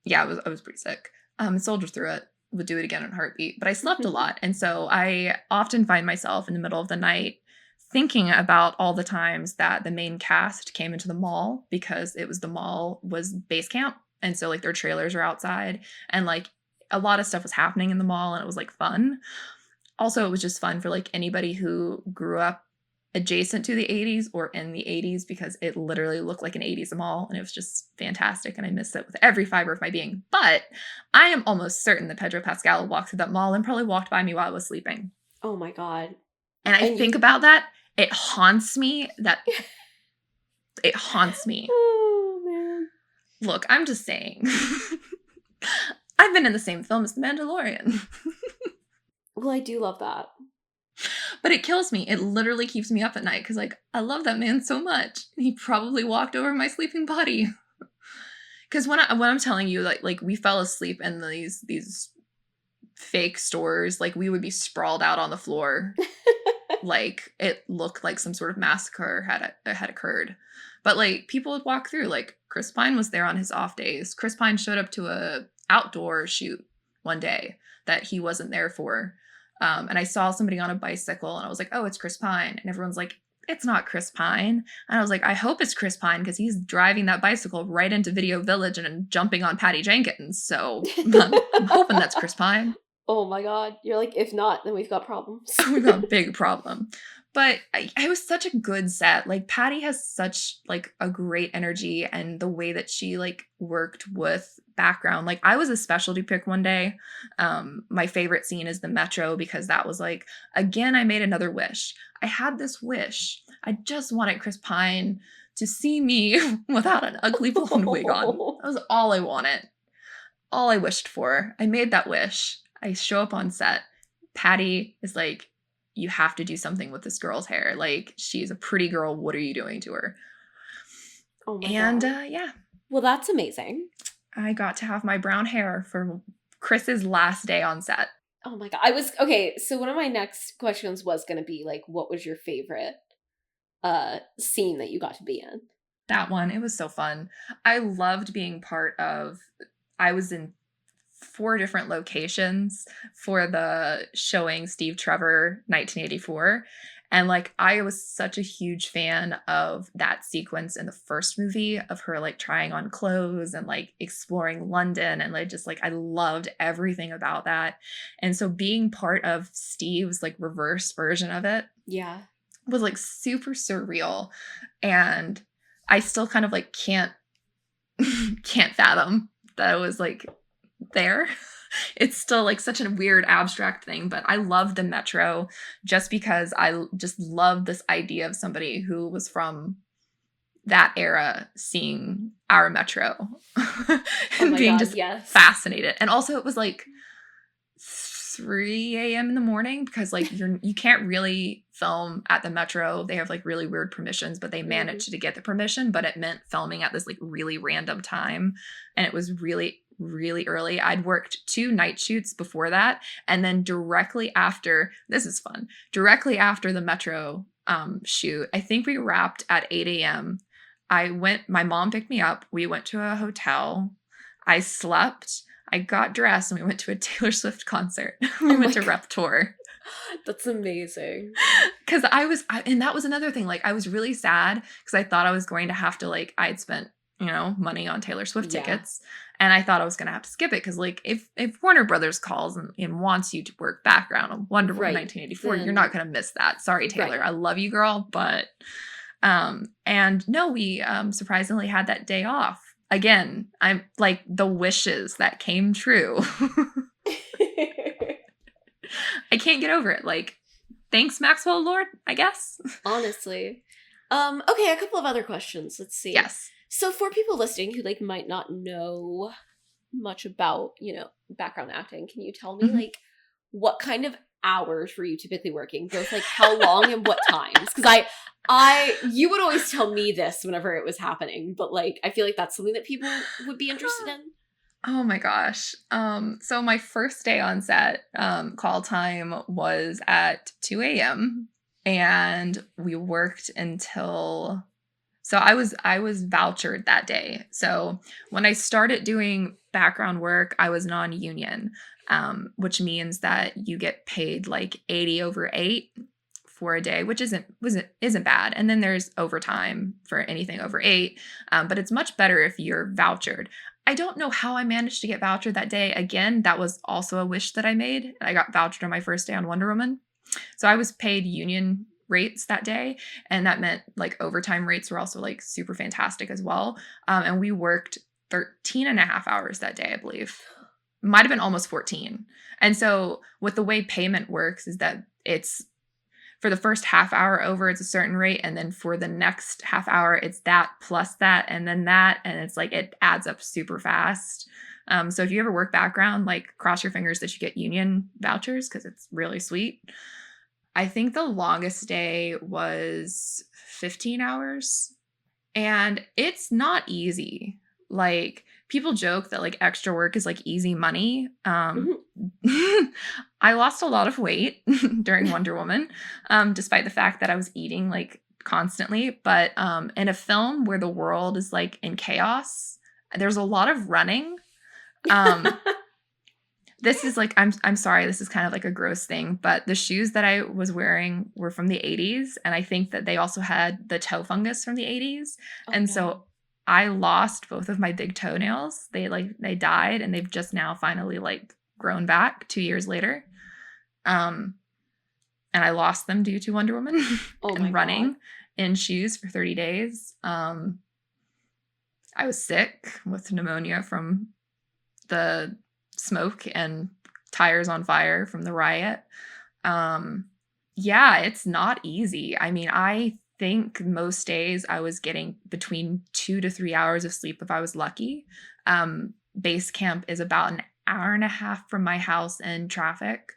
Yeah, I was pretty sick. Soldiered through it. Would do it again in a heartbeat. But I slept a lot. And so I often find myself in the middle of the night thinking about all the times that the main cast came into the mall, because the mall was base camp. And so like their trailers are outside, and like a lot of stuff was happening in the mall, and it was like fun. Also, it was just fun for like anybody who grew up adjacent to the 80s or in the 80s, because it literally looked like an 80s mall, and it was just fantastic, and I miss it with every fiber of my being. But I am almost certain that Pedro Pascal walked through that mall and probably walked by me while I was sleeping. Oh my God. And I think about that. It haunts me. It haunts me. Oh man. Look, I'm just saying. I've been in the same film as The Mandalorian. Well, I do love that. But it kills me. It literally keeps me up at night because, like, I love that man so much. He probably walked over my sleeping body. Because when I'm telling you, like we fell asleep in these fake stores, like we would be sprawled out on the floor, like it looked like some sort of massacre had occurred. But like people would walk through. Like Chris Pine was there on his off days. Chris Pine showed up to a outdoor shoot one day that he wasn't there for. And I saw somebody on a bicycle, and I was like, oh, it's Chris Pine. And everyone's like, it's not Chris Pine. And I was like, I hope it's Chris Pine, because he's driving that bicycle right into Video Village and jumping on Patty Jenkins. So I'm hoping that's Chris Pine. Oh my God. You're like, if not, then we've got problems. We've got a big problem. But it was such a good set. Like Patty has such like a great energy, and the way that she like worked with background. Like I was a specialty pick one day. My favorite scene is the metro, because that was like, again, I made another wish. I had this wish. I just wanted Chris Pine to see me without an ugly blonde wig on. That was all I wanted. all I wished for. I made that wish. I show up on set. Patty is like, you have to do something with this girl's hair. Like, she's a pretty girl. What are you doing to her? Oh my And God. yeah. Well, that's amazing. I got to have my brown hair for Chris's last day on set. Oh my God. Okay, so one of my next questions was going to be like, what was your favorite scene that you got to be in? That one, it was so fun. I loved being part of, I was in 4 different locations for the showing Steve Trevor 1984. And like, I was such a huge fan of that sequence in the first movie of her like trying on clothes and like exploring London. And like, just like, I loved everything about that. And so being part of Steve's like reverse version of it Yeah. was like super surreal. And I still kind of like can't fathom that it was like there. It's still like such a weird abstract thing, but I love the Metro just because I just love this idea of somebody who was from that era seeing our Metro and being just fascinated. And also it was like 3 a.m. in the morning because like you can't really film at the Metro. They have like really weird permissions, but they managed to get the permission, but it meant filming at this like really random time. And it was really early. I'd worked 2 night shoots before that. And then directly after the Metro shoot, I think we wrapped at 8 a.m. My mom picked me up. We went to a hotel. I slept. I got dressed and we went to a Taylor Swift concert. We went to Rep Tour. That's amazing. Because and that was another thing. Like, I was really sad because I thought I was going to have to, like, I'd spent, money on Taylor Swift tickets. And I thought I was going to have to skip it because, like, if Warner Brothers calls and wants you to work background on Wonder Woman 1984, you're not going to miss that. Sorry, Taylor. Right. I love you, girl. But, and no, we surprisingly had that day off. Again, I'm like the wishes that came true. I can't get over it. Like, thanks, Maxwell Lord, I guess. Honestly. Okay, a couple of other questions. Let's see. Yes. So for people listening who like might not know much about, background acting, can you tell me like what kind of hours were you typically working? Both like how long and what times? Because you would always tell me this whenever it was happening, but like I feel like that's something that people would be interested in. Oh my gosh. So my first day on set, call time was at 2 a.m. and we worked until, so I was vouchered that day. So when I started doing background work, I was non-union, which means that you get paid like 80 over 8 for a day, which isn't bad. And then there's overtime for anything over 8, but it's much better if you're vouchered. I don't know how I managed to get vouchered that day. Again, that was also a wish that I made. I got vouchered on my first day on Wonder Woman. So I was paid union rates that day. And that meant like overtime rates were also like super fantastic as well. And we worked 13 and a half hours that day, I believe. Might have been almost 14. And so with the way payment works is that it's for the first half hour over, it's a certain rate. And then for the next half hour, it's that plus that, and then that. And it's like, it adds up super fast. So if you ever work background, like cross your fingers that you get union vouchers because it's really sweet. I think the longest day was 15 hours. And it's not easy. Like, people joke that like extra work is like easy money. I lost a lot of weight during Wonder Woman, despite the fact that I was eating like constantly. But in a film where the world is like in chaos, there's a lot of running. This is like, I'm sorry, this is kind of like a gross thing, but the shoes that I was wearing were from the 80s. And I think that they also had the toe fungus from the 80s. So I lost both of my big toenails. They died, and they've just now finally like grown back 2 years later. And I lost them due to Wonder Woman and running in shoes for 30 days. I was sick with pneumonia from the smoke and tires on fire from the riot. Yeah, it's not easy. I mean, I think most days I was getting between 2 to 3 hours of sleep if I was lucky. base camp is about an hour and a half from my house in traffic.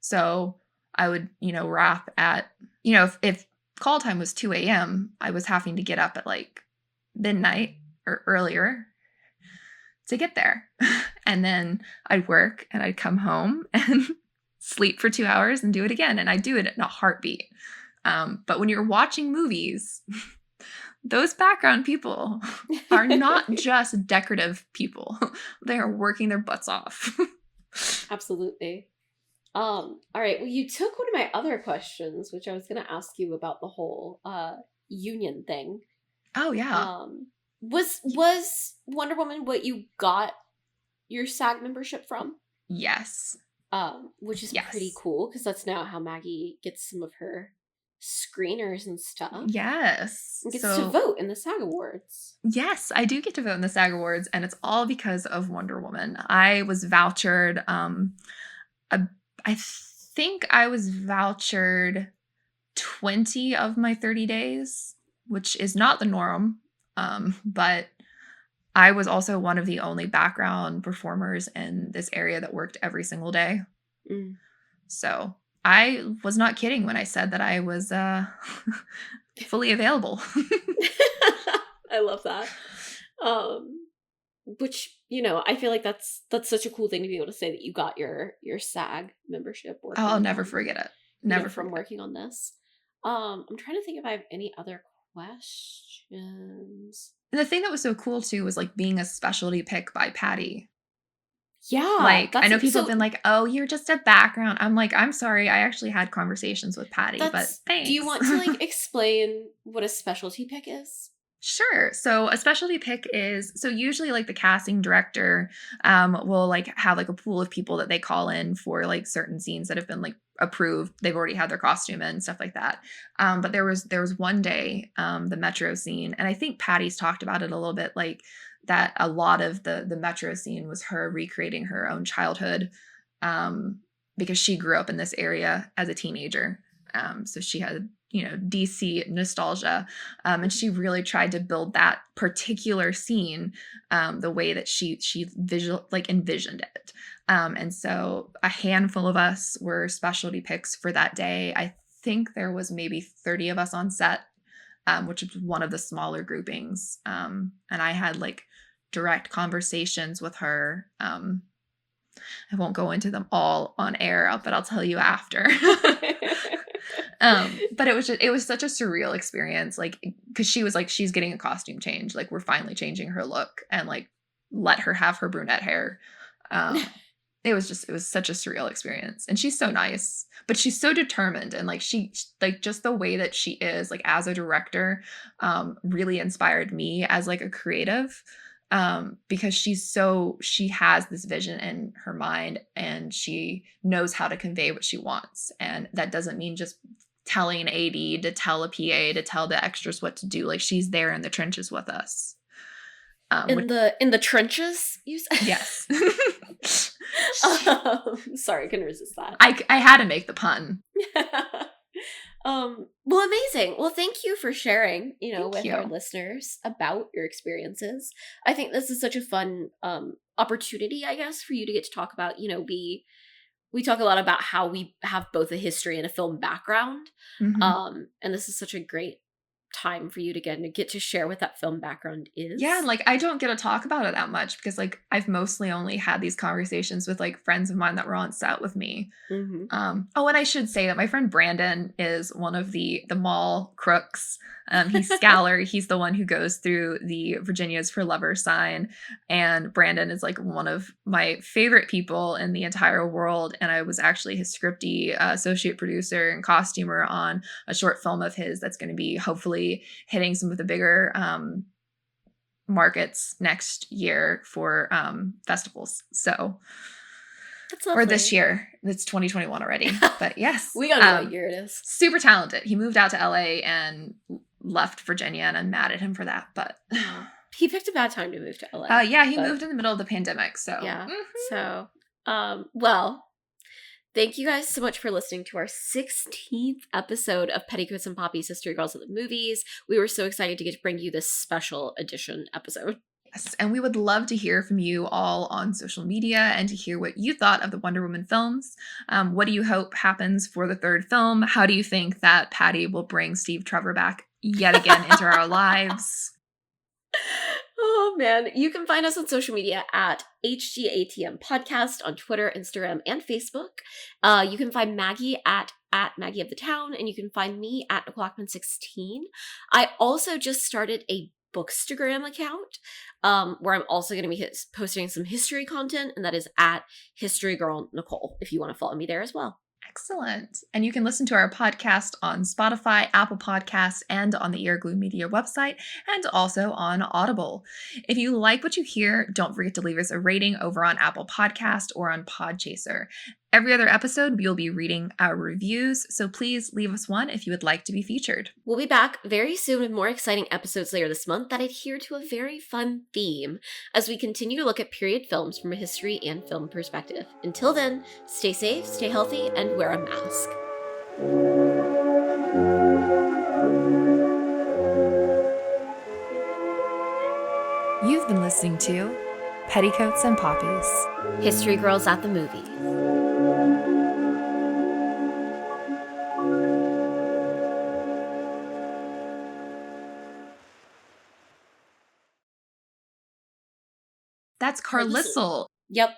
So I would, wrap at, if call time was 2 a.m., I was having to get up at like midnight or earlier to get there. And then I'd work and I'd come home and sleep for 2 hours and do it again. And I'd do it in a heartbeat. But when you're watching movies, those background people are not just decorative people. They are working their butts off. Absolutely. All right. Well, you took one of my other questions, which I was going to ask you about the whole union thing. Oh, yeah. Was Wonder Woman what you got your SAG membership from? Yes. Which is pretty cool, because that's now how Maggie gets some of her screeners and stuff. Yes. And gets to vote in the SAG Awards. Yes, I do get to vote in the SAG Awards, and it's all because of Wonder Woman. I was vouchered, I think I was vouchered 20 of my 30 days, which is not the norm, but I was also one of the only background performers in this area that worked every single day. So I was not kidding when I said that I was fully available. I love that. Which, I feel like that's such a cool thing to be able to say that you got your SAG membership. I'll never forget it. Never from working on this. I'm trying to think if I have any other questions. And the thing that was so cool too was like being a specialty pick by Patty. Yeah. Like, I know people have been like, oh, you're just a background. I'm like, I'm sorry. I actually had conversations with Patty, but thanks. Do you want to like explain what a specialty pick is? Sure. So a specialty pick is, so usually like the casting director will like have like a pool of people that they call in for like certain scenes that have been like approved. They've already had their costume in, stuff like that. But there was one day, the Metro scene, and I think Patty's talked about it a little bit, like that a lot of the Metro scene was her recreating her own childhood, because she grew up in this area as a teenager. So she had, DC nostalgia. And she really tried to build that particular scene the way that she envisioned it. And so a handful of us were specialty picks for that day. I think there was maybe 30 of us on set, which was one of the smaller groupings. And I had like direct conversations with her. I won't go into them all on air, but I'll tell you after. But it was such a surreal experience, like, because she was like, she's getting a costume change, like we're finally changing her look, and like let her have her brunette hair. It was such a surreal experience, and she's so nice, but she's so determined, and like she like just the way that she is like as a director really inspired me as like a creative, because she has this vision in her mind, and she knows how to convey what she wants, and that doesn't mean just telling an AD to tell a PA to tell the extras what to do. Like, she's there in the trenches with us. In the trenches, you said? Yes. Sorry, I couldn't resist that. I had to make the pun. Well, amazing. Well, thank you for sharing, with our listeners about your experiences. I think this is such a fun opportunity, I guess, for you to get to talk about, we talk a lot about how we have both a history and a film background. Mm-hmm. And this is such a great time for you to get to share what that film background is. Yeah, and like I don't get to talk about it that much because like I've mostly only had these conversations with like friends of mine that were on set with me. Mm-hmm. Oh, and I should say that my friend Brandon is one of the mall crooks. He's Scalar. He's the one who goes through the Virginia's for Lovers sign, and Brandon is like one of my favorite people in the entire world. And I was actually his scripty associate producer and costumer on a short film of his that's going to be hopefully hitting some of the bigger markets next year for festivals. So, or this year. It's 2021 already. But yes. We don't know what year it is. Super talented. He moved out to LA and left Virginia, and I'm mad at him for that. But he picked a bad time to move to LA. He moved in the middle of the pandemic. So yeah. Mm-hmm. So well, thank you guys so much for listening to our 16th episode of Petticoats and Poppies History Girls at the Movies. We were so excited to get to bring you this special edition episode. Yes, and we would love to hear from you all on social media and to hear what you thought of the Wonder Woman films. What do you hope happens for the third film? How do you think that Patty will bring Steve Trevor back yet again into our lives? Oh man, you can find us on social media at HGATM Podcast on Twitter, Instagram, and Facebook. You can find Maggie at Maggie of the Town, and you can find me at O'Clockman16. I also just started a Bookstagram account where I'm also going to be posting some history content, and that is at History Girl Nicole, if you want to follow me there as well. Excellent. And you can listen to our podcast on Spotify, Apple Podcasts, and on the Ear Glue Media website, and also on Audible. If you like what you hear, don't forget to leave us a rating over on Apple Podcast or on Podchaser. Every other episode, we'll be reading our reviews, so please leave us one if you would like to be featured. We'll be back very soon with more exciting episodes later this month that adhere to a very fun theme as we continue to look at period films from a history and film perspective. Until then, stay safe, stay healthy, and wear a mask. You've been listening to Petticoats and Poppies. History Girls at the Movies. That's Carlisle. Yep.